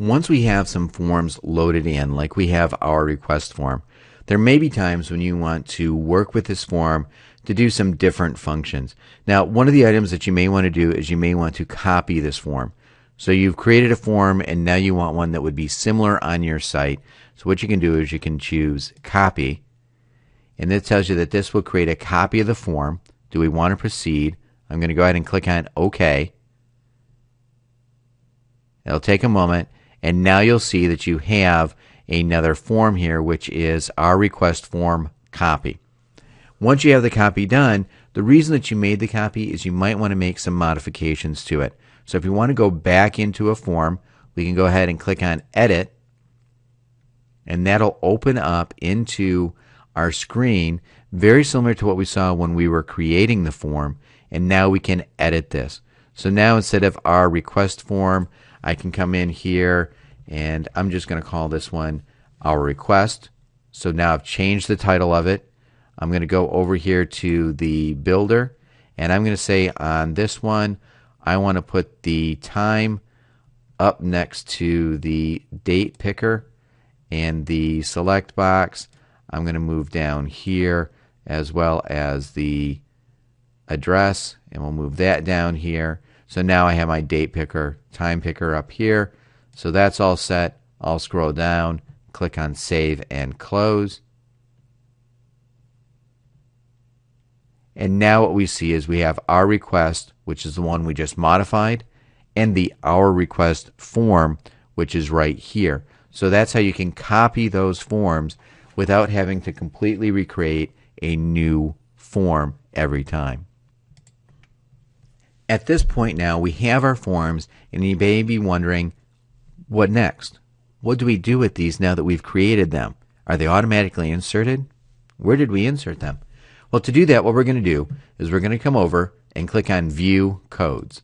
Once we have some forms loaded in, like we have our request form, there may be times when you want to work with this form to do some different functions. Now, one of the items that you may want to do is you may want to copy this form. So you've created a form and now you want one that would be similar on your site. So what you can do is you can choose copy, and it tells you that this will create a copy of the form. Do we want to proceed? I'm going to go ahead and click on OK. It'll take a moment, and now you'll see that you have another form here, which is our request form copy. Once you have the copy done, the reason that you made the copy is you might want to make some modifications to it. So if you want to go back into a form, we can go ahead and click on Edit, and that'll open up into our screen, very similar to what we saw when we were creating the form, and now we can edit this. So now instead of our request form, I can come in here and I'm just going to call this one our request. So now I've changed the title of it. I'm going to go over here to the builder, and I'm going to say on this one I want to put the time up next to the date picker, and the select box I'm going to move down here, as well as the address, and we'll move that down here. So now I have my date picker, time picker up here. So that's all set. I'll scroll down, click on Save and Close. And now what we see is we have our request, which is the one we just modified, and the our request form, which is right here. So that's how you can copy those forms without having to completely recreate a new form every time. At this point now, we have our forms, and you may be wondering, what next? What do we do with these now that we've created them? Are they automatically inserted? Where did we insert them? Well, to do that, what we're going to do is we're going to come over and click on View Codes.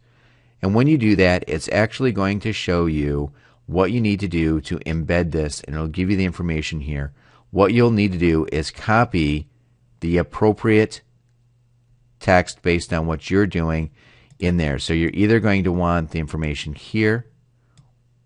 And when you do that, it's actually going to show you what you need to do to embed this, and it'll give you the information here. What you'll need to do is copy the appropriate text based on what you're doing in there. So you're either going to want the information here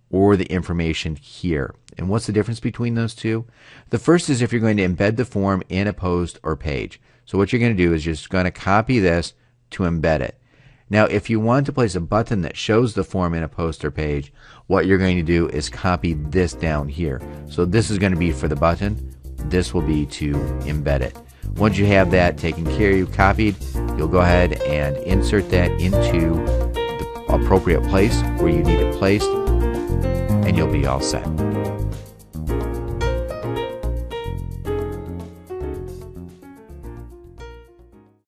or the information here. And what's the difference between those two? The first is if you're going to embed the form in a post or page. So what you're going to do is you're just going to copy this to embed it. Now, if you want to place a button that shows the form in a post or page, what you're going to do is copy this down here. So this is going to be for the button. This will be to embed it. Once you have that taken care of, copied, you'll go ahead and insert that into the appropriate place where you need it placed, and you'll be all set.